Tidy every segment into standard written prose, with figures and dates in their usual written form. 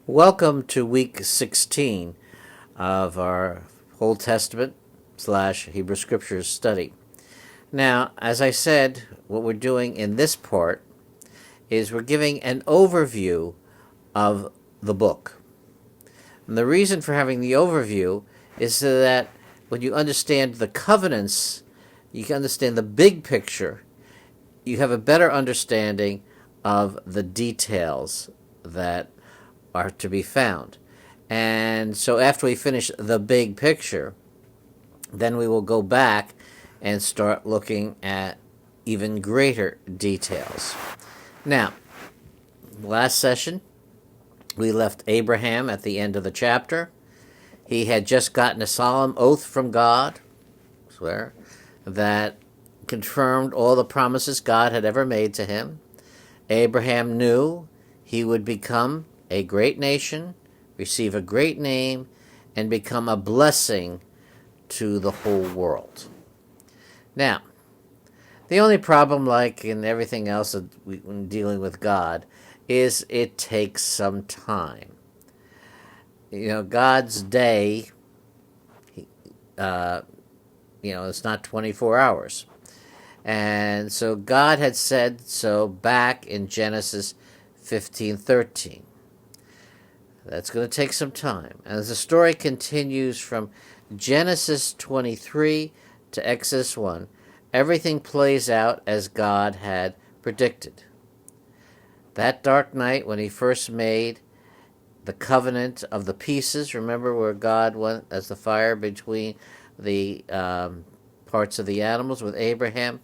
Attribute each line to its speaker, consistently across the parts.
Speaker 1: Welcome to week 16 of our Old Testament / Hebrew Scriptures study. Now, as I said, what we're doing in this part is we're giving an overview of the book. And the reason for having the overview is so that when you understand the covenants, you can understand the big picture, you have a better understanding of the details that are to be found. And so after we finish the big picture, then we will go back and start looking at even greater details. Now, last session, we left Abraham at the end of the chapter. He had just gotten a solemn oath from God, swear, that confirmed all the promises God had ever made to him. Abraham knew he would become a great nation, receive a great name, and become a blessing to the whole world. Now, the only problem, like in everything else when dealing with God, is it takes some time. God's day, it's not 24 hours. And so God had said so back in Genesis 15:13. That's going to take some time. And as the story continues from Genesis 23 to Exodus 1, everything plays out as God had predicted. That dark night when he first made the covenant of the pieces, remember where God went as the fire between the parts of the animals with Abraham?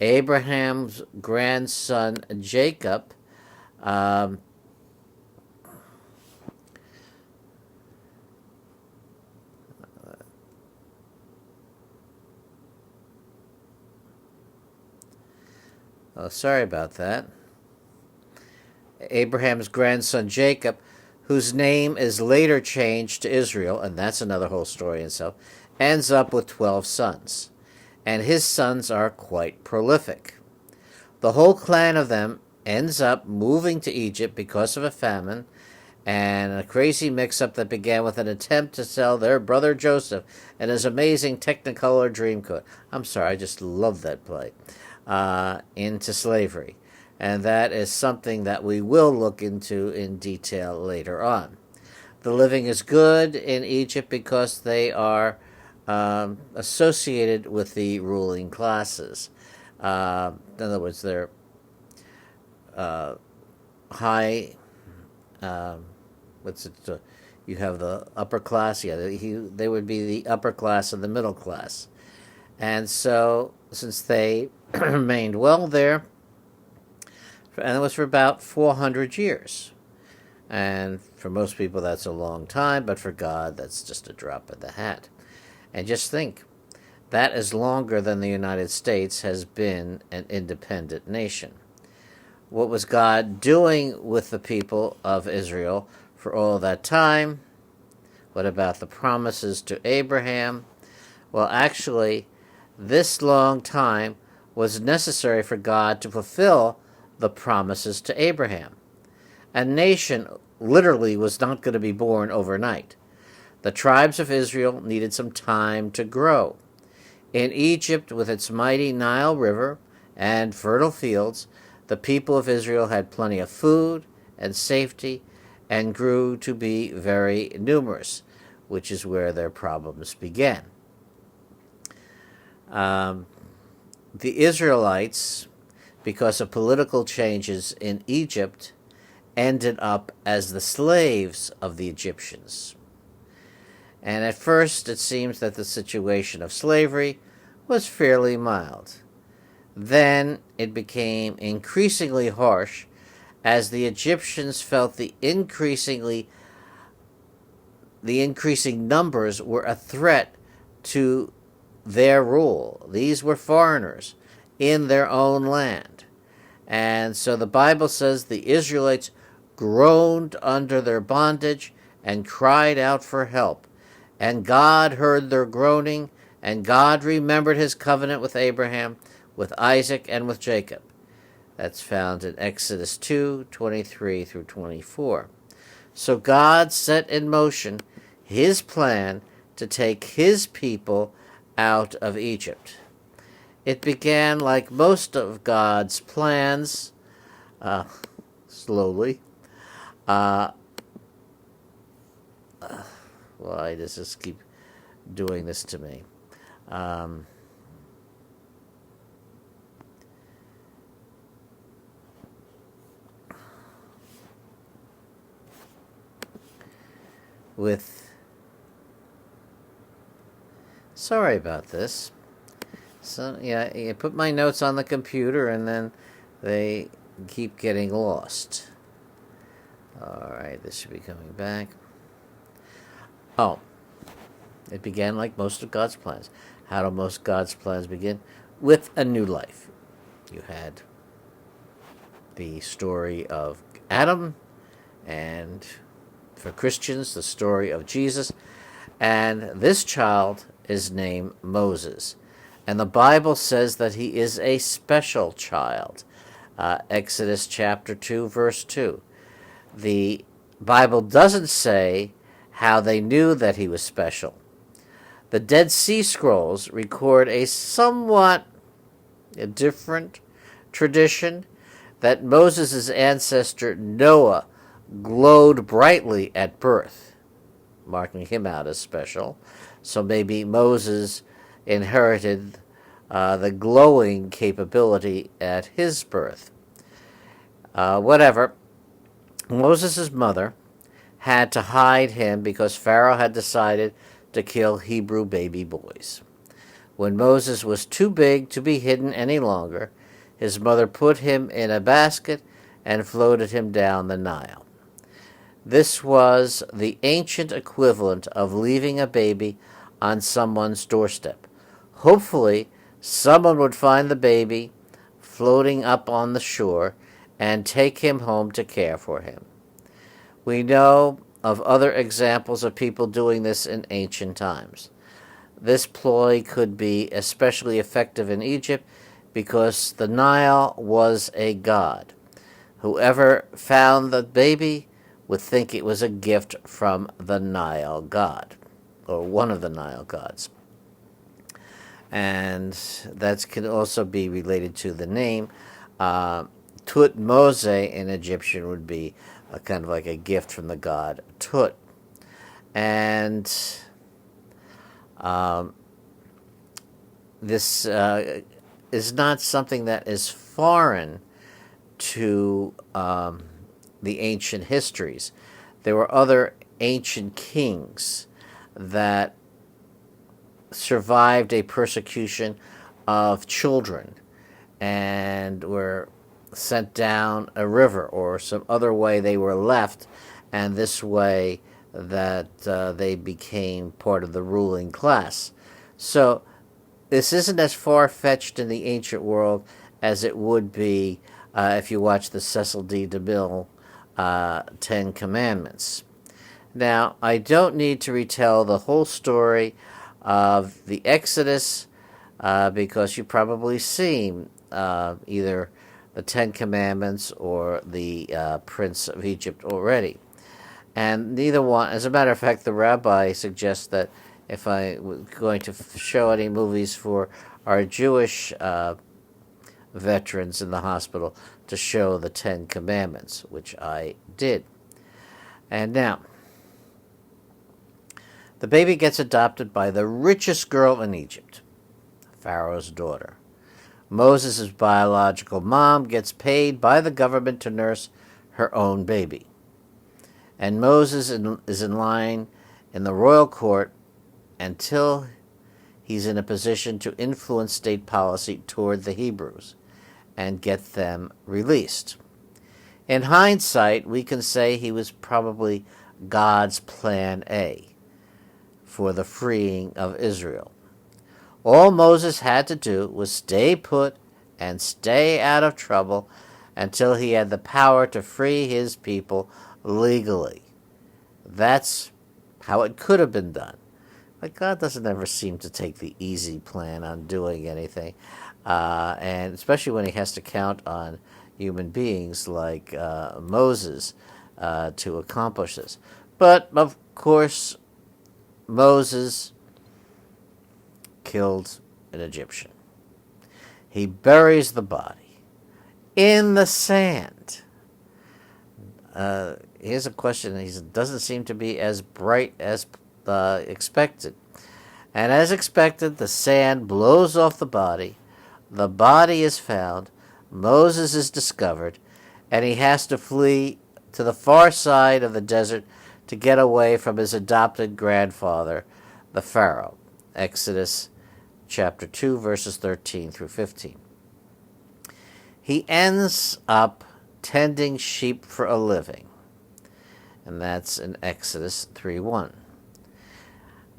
Speaker 1: Abraham's grandson Jacob sorry about that. Abraham's grandson Jacob, whose name is later changed to Israel, and that's another whole story in itself, ends up with 12 sons. And his sons are quite prolific. The whole clan of them ends up moving to Egypt because of a famine and a crazy mix-up that began with an attempt to sell their brother Joseph and his amazing Technicolor Dreamcoat. I'm sorry, I just love that play. Into slavery. And that is something that we will look into in detail later on. The living is good in Egypt because they are associated with the ruling classes. In other words, they're high. You have the upper class. Yeah, they would be the upper class and the middle class. And so, since they remained well there, and it was for about 400 years. And for most people, that's a long time, but for God, that's just a drop in the hat. And just think, that is longer than the United States has been an independent nation. What was God doing with the people of Israel for all that time? What about the promises to Abraham? Well, actually, this long time was necessary for God to fulfill the promises to Abraham. A nation literally was not going to be born overnight. The tribes of Israel needed some time to grow. In Egypt, with its mighty Nile River and fertile fields, the people of Israel had plenty of food and safety and grew to be very numerous, which is where their problems began. The Israelites, because of political changes in Egypt, ended up as the slaves of the Egyptians. And at first it seems that the situation of slavery was fairly mild. Then it became increasingly harsh as the Egyptians felt the increasing numbers were a threat to their rule. These were foreigners in their own land. And so the Bible says the Israelites groaned under their bondage and cried out for help. And God heard their groaning, and God remembered his covenant with Abraham, with Isaac, and with Jacob. That's found in Exodus 2:23 through 24. So God set in motion his plan to take his people out of Egypt. It began like most of God's plans, slowly. Why does this keep doing this to me? Sorry about this. So yeah, I put my notes on the computer and then they keep getting lost. All right, this should be coming back. Oh, it began like most of God's plans. How do most God's plans begin? With a new life. You had the story of Adam, and for Christians, the story of Jesus. And this child is named Moses. And the Bible says that he is a special child. Exodus chapter 2, verse 2. The Bible doesn't say how they knew that he was special. The Dead Sea Scrolls record a somewhat different tradition that Moses' ancestor Noah glowed brightly at birth, marking him out as special. So maybe Moses inherited the glowing capability at his birth. Whatever. Moses' mother had to hide him because Pharaoh had decided to kill Hebrew baby boys. When Moses was too big to be hidden any longer, his mother put him in a basket and floated him down the Nile. This was the ancient equivalent of leaving a baby on someone's doorstep. Hopefully, someone would find the baby floating up on the shore and take him home to care for him. We know of other examples of people doing this in ancient times. This ploy could be especially effective in Egypt because the Nile was a god. Whoever found the baby would think it was a gift from the Nile god, or one of the Nile gods. And that can also be related to the name. Tutmose in Egyptian would be a kind of like a gift from the god Tut. And this is not something that is foreign to the ancient histories. There were other ancient kings that survived a persecution of children and were sent down a river or some other way they were left, and this way that they became part of the ruling class. So this isn't as far-fetched in the ancient world as it would be if you watch the Cecil D. DeMille Ten Commandments. Now, I don't need to retell the whole story of the Exodus because you've probably seen either the Ten Commandments or the Prince of Egypt already. And neither one, as a matter of fact, the rabbi suggests that if I was going to show any movies for our Jewish veterans in the hospital, to show the Ten Commandments, which I did. And now, the baby gets adopted by the richest girl in Egypt, Pharaoh's daughter. Moses' biological mom gets paid by the government to nurse her own baby. And Moses is in line in the royal court until he's in a position to influence state policy toward the Hebrews and get them released. In hindsight, we can say he was probably God's plan A for the freeing of Israel. All Moses had to do was stay put and stay out of trouble until he had the power to free his people legally. That's how it could have been done. But God doesn't ever seem to take the easy plan on doing anything, and especially when he has to count on human beings like Moses to accomplish this. But, of course, Moses killed an Egyptian. He buries the body in the sand. Here's a question. He doesn't seem to be as bright as expected. And as expected, the sand blows off the body. The body is found. Moses is discovered. And he has to flee to the far side of the desert to get away from his adopted grandfather, the Pharaoh. Exodus chapter 2, verses 13 through 15. He ends up tending sheep for a living. And that's in Exodus 3:1.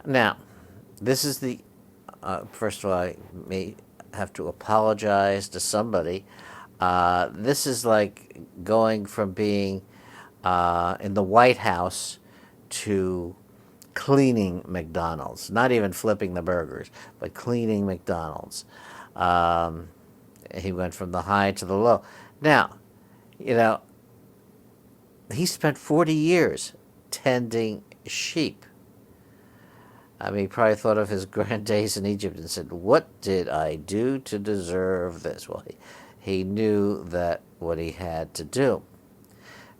Speaker 1: Now, this is the, first of all, I may have to apologize to somebody. This is like going from being in the White House to cleaning McDonald's. Not even flipping the burgers, but cleaning McDonald's. He went from the high to the low. Now, he spent 40 years tending sheep. I mean, he probably thought of his grand days in Egypt and said, what did I do to deserve this? Well, he knew that what he had to do.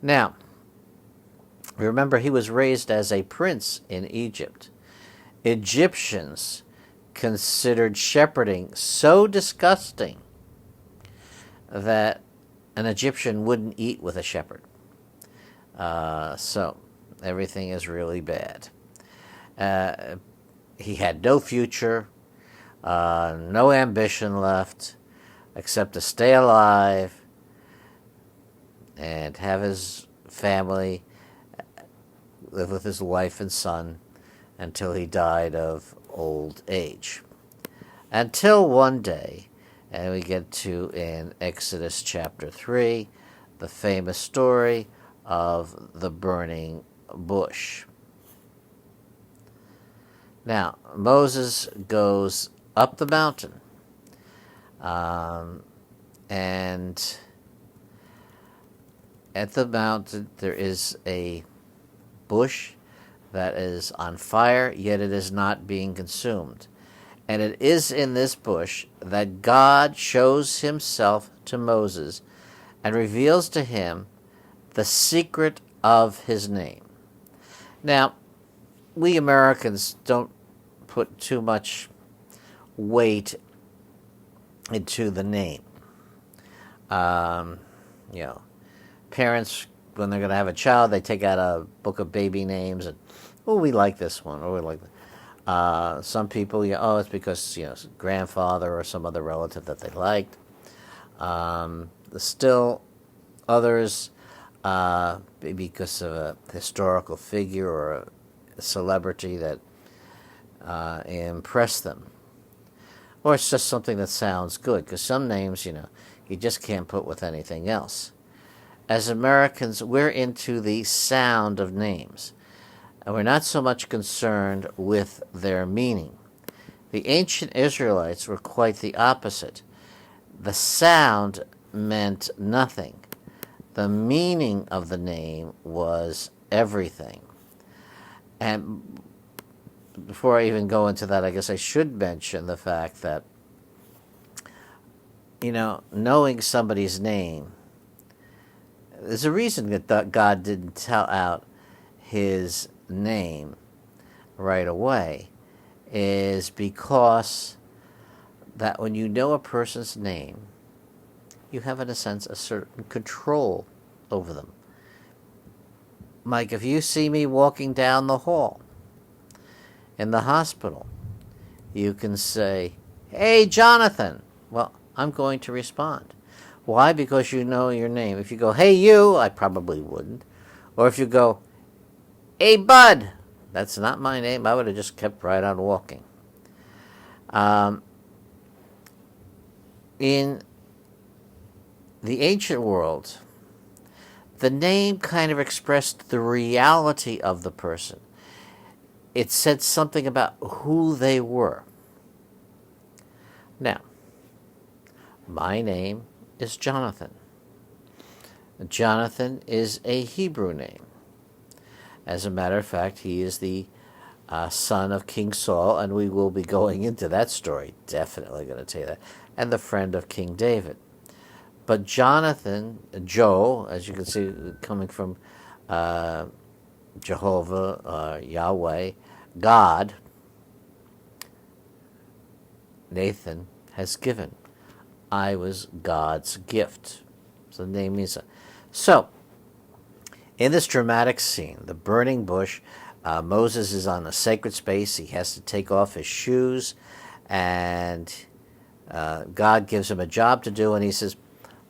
Speaker 1: Now, remember, he was raised as a prince in Egypt. Egyptians considered shepherding so disgusting that an Egyptian wouldn't eat with a shepherd. So everything is really bad. He had no future, no ambition left, except to stay alive and have his family, live with his wife and son until he died of old age. Until one day, and we get to in Exodus chapter 3, the famous story of the burning bush. Now, Moses goes up the mountain, and at the mountain there is a bush that is on fire, yet it is not being consumed. And it is in this bush that God shows himself to Moses and reveals to him the secret of his name. Now, we Americans don't put too much weight into the name. Parents, when they're going to have a child, they take out a book of baby names and, we like this one, or we like that. Some people, it's because, grandfather or some other relative that they liked. Still others, because of a historical figure or a celebrity that impressed them. Or it's just something that sounds good, because some names, you just can't put with anything else. As Americans, we're into the sound of names, and we're not so much concerned with their meaning. The ancient Israelites were quite the opposite. The sound meant nothing. The meaning of the name was everything. And before I even go into that, I guess I should mention the fact that, knowing somebody's name, there's a reason that God didn't tell out his name right away, is because that when you know a person's name, you have, in a sense, a certain control over them. Like if you see me walking down the hall in the hospital, you can say, "Hey, Jonathan." Well, I'm going to respond. Why? Because you know your name. If you go, "Hey, you," I probably wouldn't. Or if you go, "Hey, Bud," that's not my name. I would have just kept right on walking. In the ancient world, the name kind of expressed the reality of the person. It said something about who they were. Now, my name is Jonathan. Jonathan is a Hebrew name. As a matter of fact, he is the son of King Saul, and we will be going into that story, definitely going to tell you that, and the friend of King David. But Jonathan, Joe, as you can see, coming from Jehovah, Yahweh, God, Nathan has given. I was God's gift. So the name means that. So, in this dramatic scene, the burning bush, Moses is on a sacred space. He has to take off his shoes, and God gives him a job to do, and he says,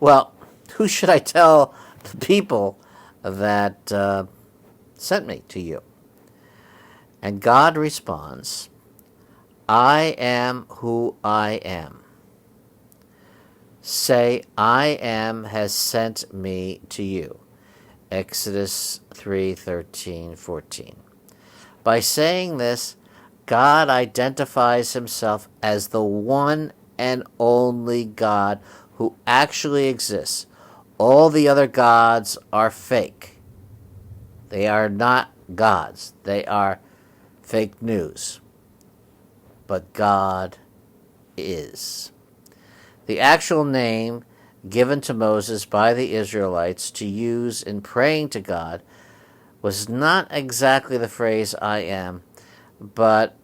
Speaker 1: well, who should I tell the people that sent me to you? And God responds, I am who I am. Say, I am has sent me to you. Exodus 3:13-14. By saying this, God identifies himself as the one and only God who actually exists. All the other gods are fake. They are not gods. They are fake news. But God is. The actual name given to Moses by the Israelites to use in praying to God was not exactly the phrase I am, but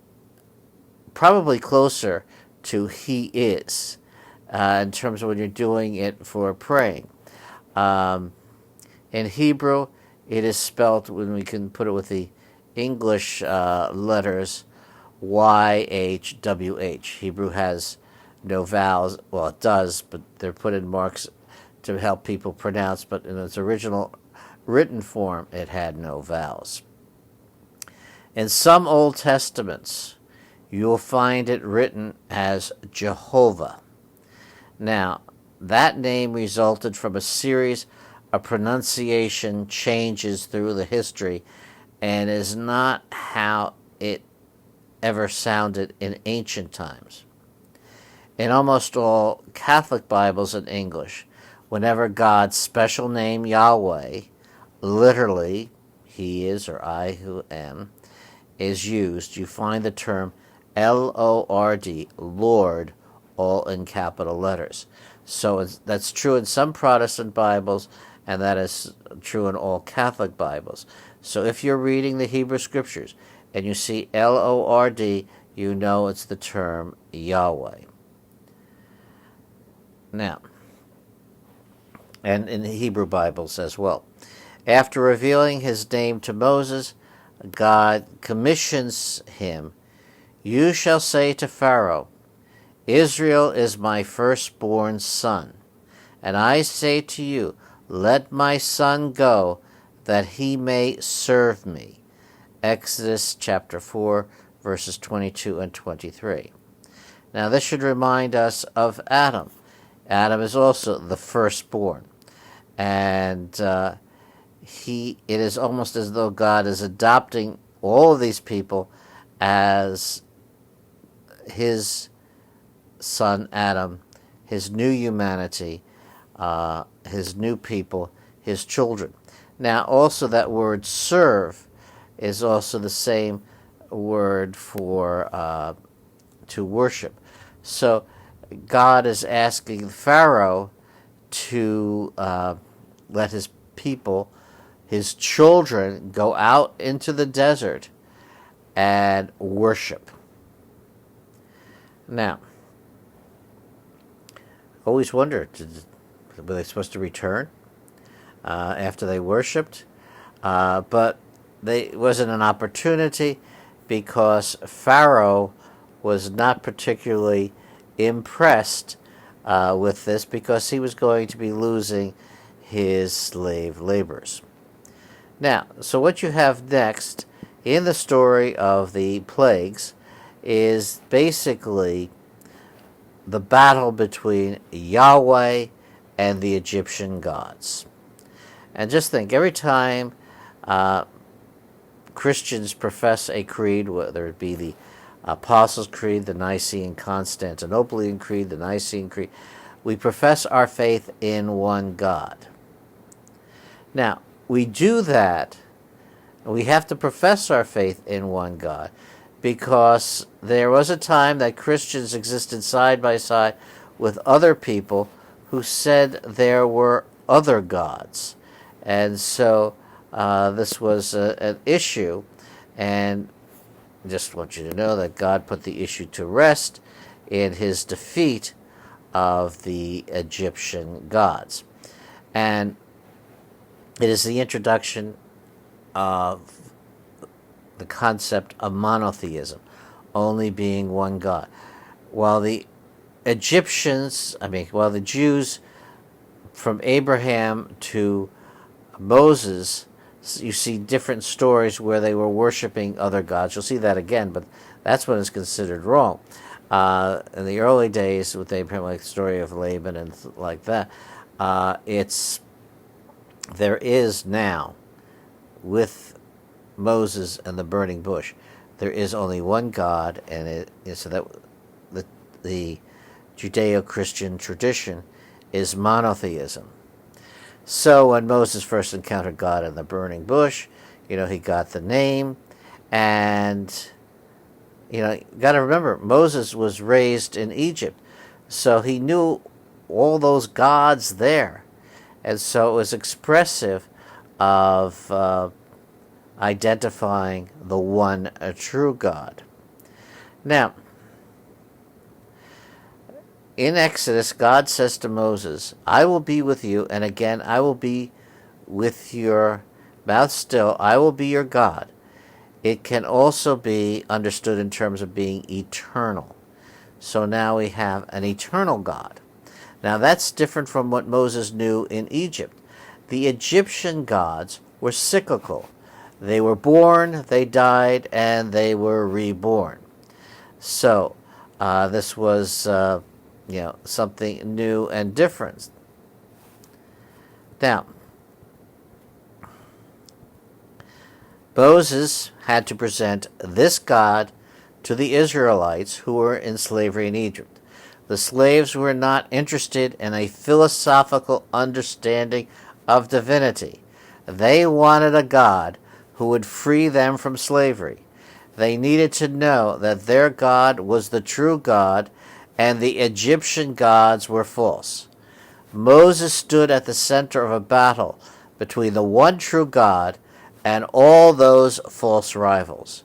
Speaker 1: probably closer to he is, in terms of when you're doing it for praying. In Hebrew, it is spelled, when we can put it with the English letters, YHWH. Hebrew has no vowels. Well, it does, but they're put in marks to help people pronounce, but in its original written form, it had no vowels. In some Old Testaments, you'll find it written as Jehovah. Now, that name resulted from a series of pronunciation changes through the history and is not how it ever sounded in ancient times. In almost all Catholic Bibles in English, whenever God's special name Yahweh, literally, he is or I who am, is used, you find the term Lord, Lord, all in capital letters. So that's true in some Protestant Bibles, and that is true in all Catholic Bibles. So if you're reading the Hebrew Scriptures and you see Lord, you know it's the term Yahweh. Now, and in the Hebrew Bibles as well. After revealing his name to Moses, God commissions him, you shall say to Pharaoh, Israel is my firstborn son, and I say to you, let my son go, that he may serve me. Exodus chapter 4, verses 22 and 23. Now this should remind us of Adam. Adam is also the firstborn, and it is almost as though God is adopting all of these people as his son Adam, his new humanity, his new people, his children. Now also that word serve is also the same word for to worship. So God is asking Pharaoh to let his people, his children, go out into the desert and worship. Now, always wondered, were they supposed to return after they worshipped? But it wasn't an opportunity because Pharaoh was not particularly impressed with this because he was going to be losing his slave laborers. Now, so what you have next in the story of the plagues is basically the battle between Yahweh and the Egyptian gods. And just think, every time Christians profess a creed, whether it be the Apostles' Creed, the Nicene Constantinopolitan Creed, the Nicene Creed, we profess our faith in one God. Now, we do that, we have to profess our faith in one God, because there was a time that Christians existed side by side with other people who said there were other gods. And so this was an issue, and I just want you to know that God put the issue to rest in his defeat of the Egyptian gods. And it is the introduction of the concept of monotheism, only being one God. While the while the Jews from Abraham to Moses, you see different stories where they were worshiping other gods. You'll see that again, but that's when it's considered wrong. In the early days with Abraham, like the story of Laban and like that, there is now, with Moses and the burning bush, there is only one God, and so that the Judeo-Christian tradition is monotheism. So when Moses first encountered God in the burning bush, he got the name, and you got to remember, Moses was raised in Egypt, so he knew all those gods there, and so it was expressive of identifying the one true God. Now, in Exodus, God says to Moses, I will be with you, and again, I will be with your mouth still. I will be your God. It can also be understood in terms of being eternal. So now we have an eternal God. Now that's different from what Moses knew in Egypt. The Egyptian gods were cyclical. They were born, they died, and they were reborn. So this was something new and different. Now, Moses had to present this God to the Israelites who were in slavery in Egypt. The slaves were not interested in a philosophical understanding of divinity. They wanted a God who would free them from slavery. They needed to know that their God was the true God and the Egyptian gods were false. Moses stood at the center of a battle between the one true God and all those false rivals.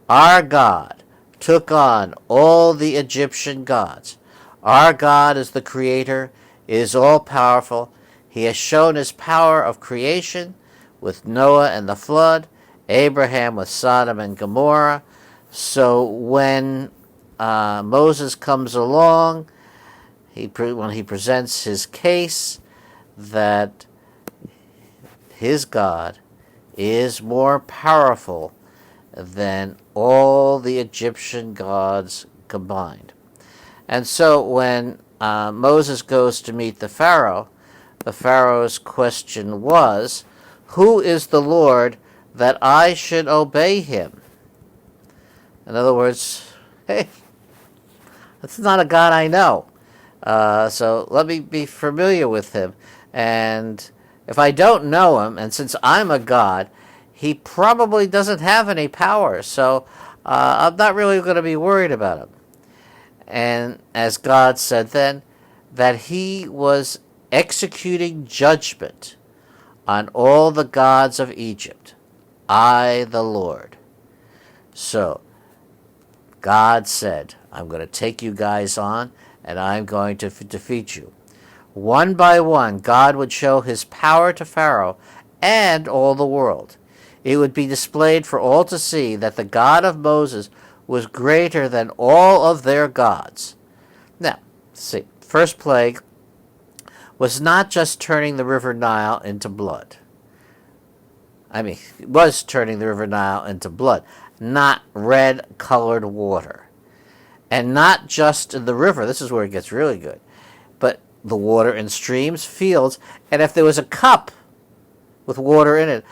Speaker 1: Our God took on all the Egyptian gods. Our God is the Creator, is all-powerful. He has shown his power of creation with Noah and the flood, Abraham with Sodom and Gomorrah. So when Moses comes along, when he presents his case that his God is more powerful than all the Egyptian gods combined. And so when Moses goes to meet the Pharaoh's question was, who is the Lord that I should obey him? In other words, hey, that's not a God I know. So let me be familiar with him. And if I don't know him, and since I'm a God, he probably doesn't have any power. So I'm not really going to be worried about him. And as God said then, that he was executing judgment on all the gods of Egypt. I, the Lord. So God said, I'm going to take you guys on, and I'm going to defeat you. One by one, God would show his power to Pharaoh and all the world. It would be displayed for all to see that the God of Moses was greater than all of their gods. Now, see, first plague was not just turning the river Nile into blood. It was turning the river Nile into blood, not red-colored water. And not just in the river, this is where it gets really good, but the water in streams, fields, and if there was a cup with water in it,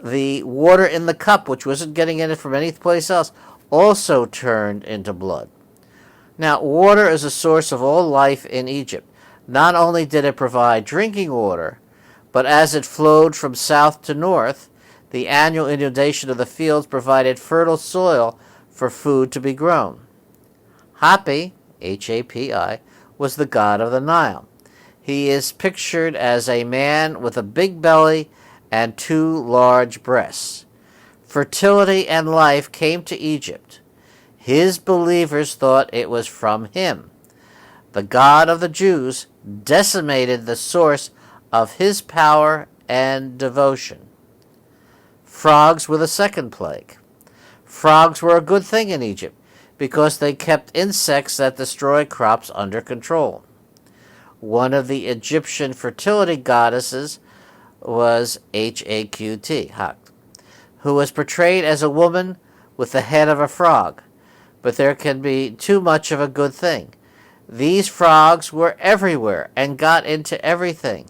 Speaker 1: the water in the cup, which wasn't getting in it from any place else, also turned into blood. Now, water is a source of all life in Egypt. Not only did it provide drinking water, but as it flowed from south to north, the annual inundation of the fields provided fertile soil for food to be grown. Hapi, Hapi, was the god of the Nile. He is pictured as a man with a big belly and two large breasts. Fertility and life came to Egypt. His believers thought it was from him. The God of the Jews decimated the source of his power and devotion. Frogs were the second plague. Frogs were a good thing in Egypt because they kept insects that destroy crops under control. One of the Egyptian fertility goddesses was Haqt, who was portrayed as a woman with the head of a frog. But there can be too much of a good thing. These frogs were everywhere and got into everything.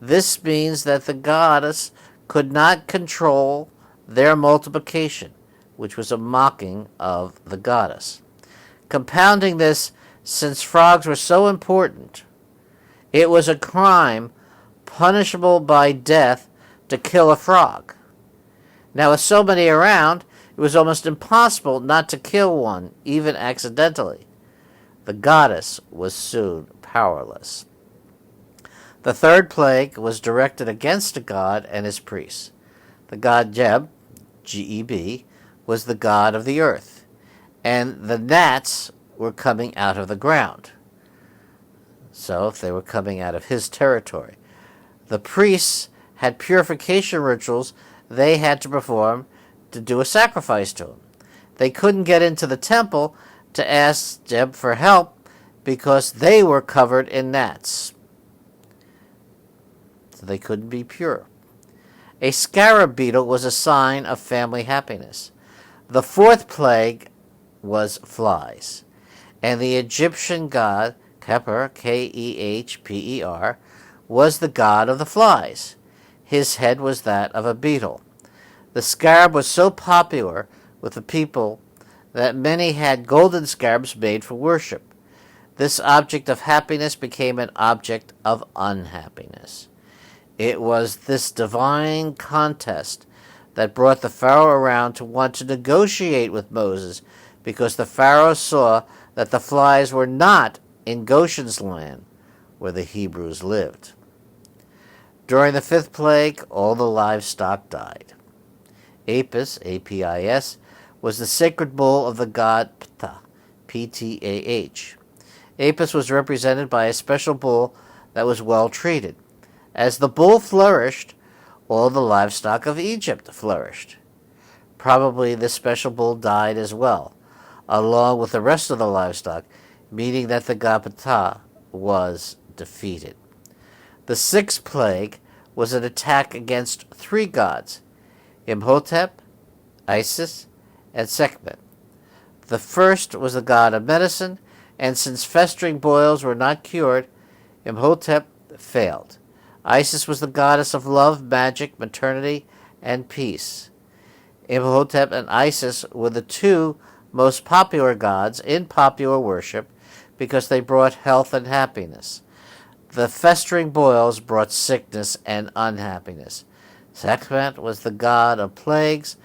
Speaker 1: This means that the goddess could not control their multiplication, which was a mocking of the goddess. Compounding this, since frogs were so important, it was a crime punishable by death to kill a frog. Now, with so many around, it was almost impossible not to kill one, even accidentally. The goddess was soon powerless. The third plague was directed against a god and his priests. The god Geb, Geb, was the god of the earth, and the gnats were coming out of the ground. So, if they were coming out of his territory, the priests had purification rituals they had to perform to do a sacrifice to him. They couldn't get into the temple to ask Geb for help because they were covered in gnats. So they couldn't be pure. A scarab beetle was a sign of family happiness. The fourth plague was flies, and the Egyptian god Khepr, Khepr, was the god of the flies. His head was that of a beetle. The scarab was so popular with the people that many had golden scarabs made for worship. This object of happiness became an object of unhappiness. It was this divine contest that brought the Pharaoh around to want to negotiate with Moses, because the Pharaoh saw that the flies were not in Goshen's land, where the Hebrews lived. During the fifth plague, all the livestock died. Apis, Apis, was the sacred bull of the god Ptah, Ptah. Apis was represented by a special bull that was well treated. As the bull flourished, all the livestock of Egypt flourished. Probably this special bull died as well, along with the rest of the livestock, meaning that the god Ptah was defeated. The sixth plague was an attack against three gods, Imhotep, Isis, and Sekhmet. The first was the god of medicine, and since festering boils were not cured, Imhotep failed. Isis was the goddess of love, magic, maternity, and peace. Imhotep and Isis were the two most popular gods in popular worship because they brought health and happiness. The festering boils brought sickness and unhappiness. Sekhmet was the god of plagues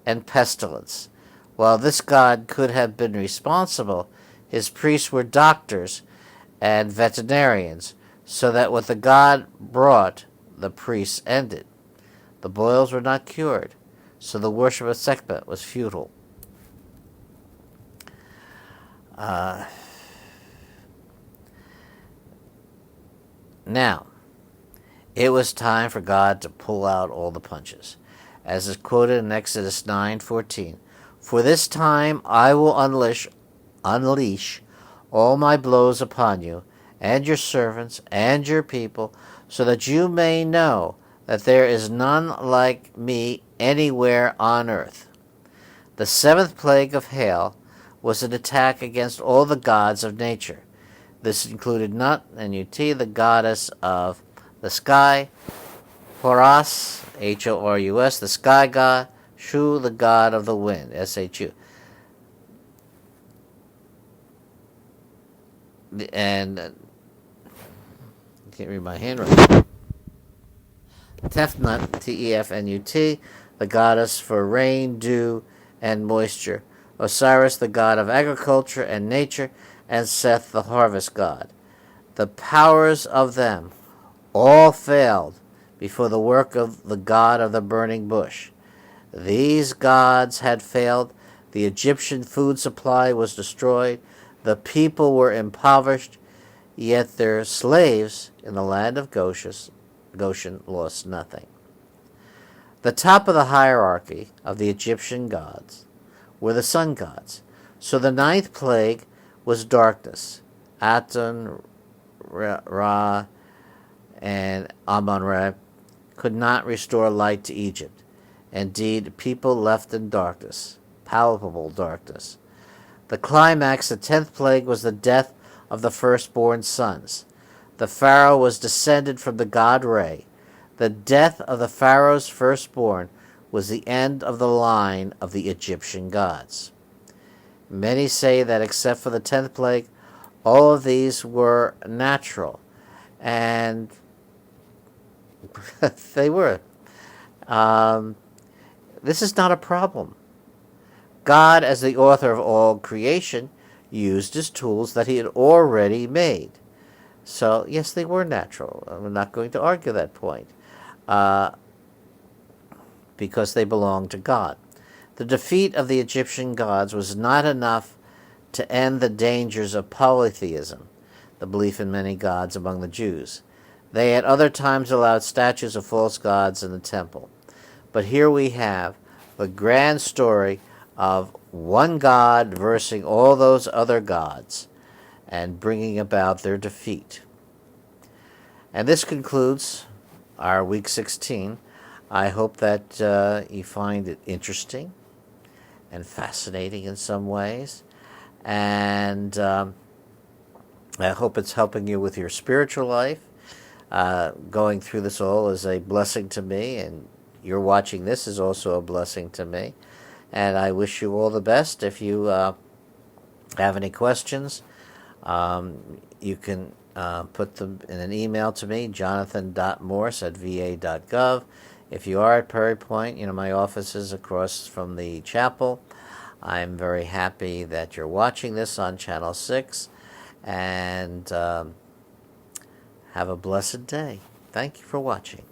Speaker 1: and pestilence. While this god could have been responsible, his priests were doctors and veterinarians, so that what the god brought, the priests ended. The boils were not cured, so the worship of Sekhmet was futile. Now, it was time for God to pull out all the punches, as is quoted in Exodus 9:14. For this time I will unleash all my blows upon you, and your servants, and your people, so that you may know that there is none like me anywhere on earth. The seventh plague of hail was an attack against all the gods of nature. This included Nut and Uti, the goddess of the sky, Horus, Horus, the sky god, Shu, the god of the wind, Shu. And I can't read my handwriting. Tefnut, Tefnut, the goddess for rain, dew, and moisture. Osiris, the god of agriculture and nature, and Seth, the harvest god. The powers of them all failed before the work of the god of the burning bush. These gods had failed, the Egyptian food supply was destroyed, the people were impoverished, yet their slaves in the land of Goshen lost nothing. The top of the hierarchy of the Egyptian gods were the sun gods. So the ninth plague was darkness. Aton, Ra, and Amun-Ra could not restore light to Egypt. Indeed, people left in darkness, palpable darkness. The climax, the 10th plague, was the death of the firstborn sons. The Pharaoh was descended from the god Re. The death of the Pharaoh's firstborn was the end of the line of the Egyptian gods. Many say that except for the 10th plague, all of these were natural, and they were. This is not a problem. God, as the author of all creation, used his tools that he had already made. So, yes, they were natural. I'm not going to argue that point, because they belonged to God. The defeat of the Egyptian gods was not enough to end the dangers of polytheism, the belief in many gods among the Jews. They at other times allowed statues of false gods in the temple. But here we have the grand story of one God versus all those other gods and bringing about their defeat. And this concludes our Week 16. I hope that you find it interesting and fascinating in some ways. And I hope it's helping you with your spiritual life. Going through this all is a blessing to me, and you're watching this is also a blessing to me. And I wish you all the best. If you have any questions, you can put them in an email to me, jonathan.morse@va.gov. If you are at Perry Point, my office is across from the chapel. I'm very happy that you're watching this on Channel 6, and have a blessed day. Thank you for watching.